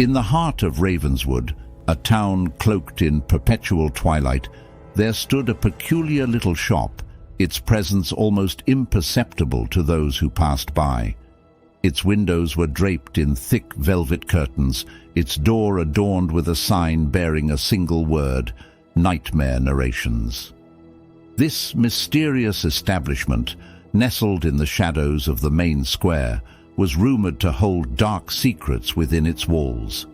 In the heart of Ravenswood, a town cloaked in perpetual twilight, there stood a peculiar little shop, its presence almost imperceptible to those who passed by. Its windows were draped in thick velvet curtains, its door adorned with a sign bearing a single word, Nightmare Narrations. This mysterious establishment, nestled in the shadows of the main square, was rumored to hold dark secrets within its walls.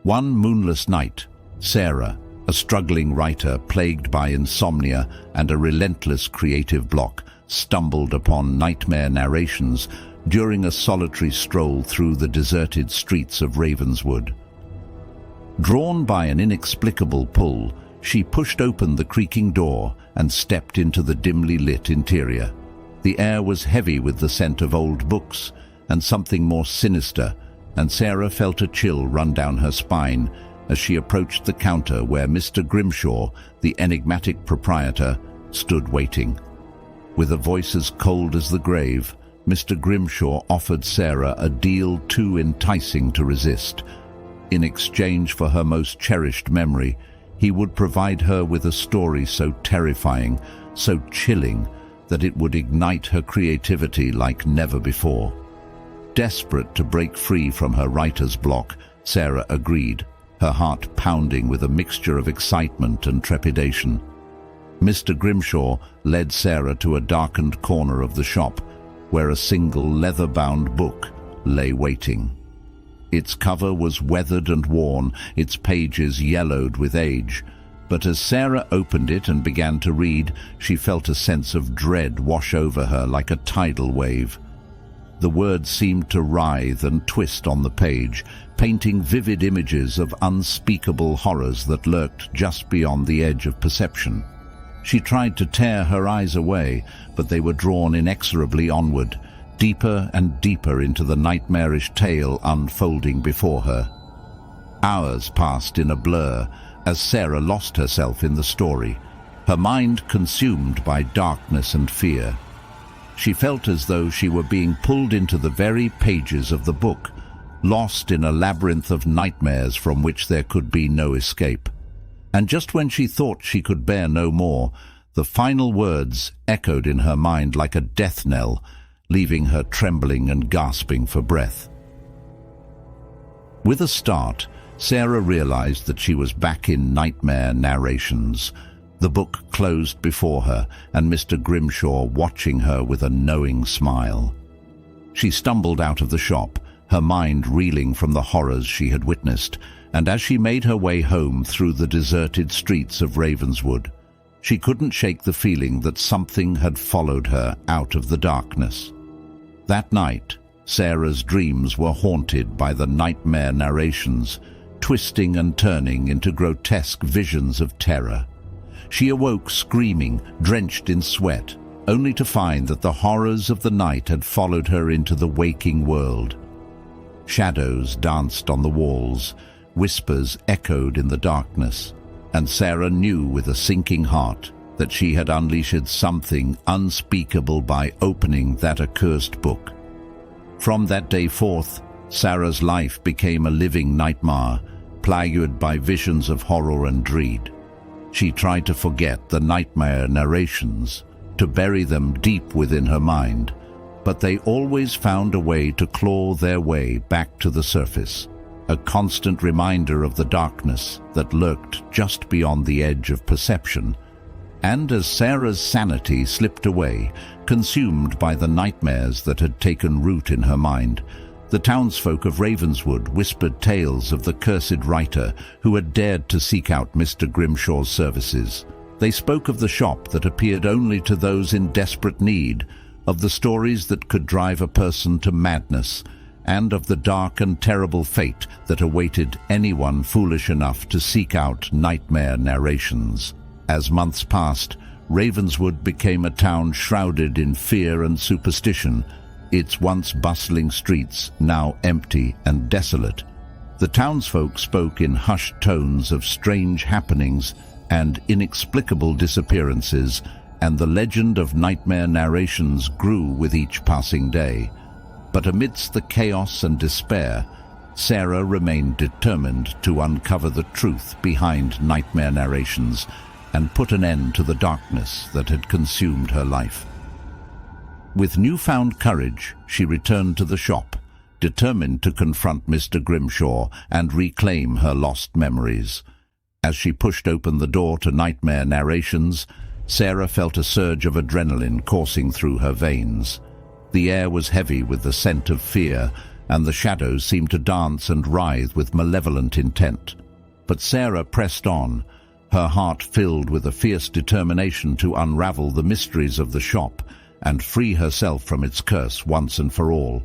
One moonless night, Sarah, a struggling writer plagued by insomnia and a relentless creative block, stumbled upon Nightmare Narrations during a solitary stroll through the deserted streets of Ravenswood. Drawn by an inexplicable pull, she pushed open the creaking door and stepped into the dimly lit interior. The air was heavy with the scent of old books and something more sinister, and Sarah felt a chill run down her spine as she approached the counter where Mr. Grimshaw, the enigmatic proprietor, stood waiting. With a voice as cold as the grave, Mr. Grimshaw offered Sarah a deal too enticing to resist. In exchange for her most cherished memory, he would provide her with a story so terrifying, so chilling, that it would ignite her creativity like never before. Desperate to break free from her writer's block, Sarah agreed, her heart pounding with a mixture of excitement and trepidation. Mr. Grimshaw led Sarah to a darkened corner of the shop, where a single leather-bound book lay waiting. Its cover was weathered and worn, its pages yellowed with age, but as Sarah opened it and began to read, she felt a sense of dread wash over her like a tidal wave. The words seemed to writhe and twist on the page, painting vivid images of unspeakable horrors that lurked just beyond the edge of perception. She tried to tear her eyes away, but they were drawn inexorably onward, deeper and deeper into the nightmarish tale unfolding before her. Hours passed in a blur as Sarah lost herself in the story, her mind consumed by darkness and fear. She felt as though she were being pulled into the very pages of the book, lost in a labyrinth of nightmares from which there could be no escape. And just when she thought she could bear no more, the final words echoed in her mind like a death knell, leaving her trembling and gasping for breath. With a start, Sarah realized that she was back in Nightmare Narrations. The book closed before her, and Mr. Grimshaw watching her with a knowing smile. She stumbled out of the shop, her mind reeling from the horrors she had witnessed, and as she made her way home through the deserted streets of Ravenswood, she couldn't shake the feeling that something had followed her out of the darkness. That night, Sarah's dreams were haunted by the Nightmare Narrations, twisting and turning into grotesque visions of terror. She awoke screaming, drenched in sweat, only to find that the horrors of the night had followed her into the waking world. Shadows danced on the walls, whispers echoed in the darkness, and Sarah knew with a sinking heart that she had unleashed something unspeakable by opening that accursed book. From that day forth, Sarah's life became a living nightmare, plagued by visions of horror and dread. She tried to forget the Nightmare Narrations, to bury them deep within her mind, but they always found a way to claw their way back to the surface, a constant reminder of the darkness that lurked just beyond the edge of perception. And as Sarah's sanity slipped away, consumed by the nightmares that had taken root in her mind, the townsfolk of Ravenswood whispered tales of the cursed writer who had dared to seek out Mr. Grimshaw's services. They spoke of the shop that appeared only to those in desperate need, of the stories that could drive a person to madness, and of the dark and terrible fate that awaited anyone foolish enough to seek out Nightmare Narrations. As months passed, Ravenswood became a town shrouded in fear and superstition, its once bustling streets now empty and desolate. The townsfolk spoke in hushed tones of strange happenings and inexplicable disappearances, and the legend of Nightmare Narrations grew with each passing day. But amidst the chaos and despair, Sarah remained determined to uncover the truth behind Nightmare Narrations and put an end to the darkness that had consumed her life. With newfound courage, she returned to the shop, determined to confront Mr. Grimshaw and reclaim her lost memories. As she pushed open the door to Nightmare Narrations, Sarah felt a surge of adrenaline coursing through her veins. The air was heavy with the scent of fear, and the shadows seemed to dance and writhe with malevolent intent. But Sarah pressed on, her heart filled with a fierce determination to unravel the mysteries of the shop and free herself from its curse once and for all.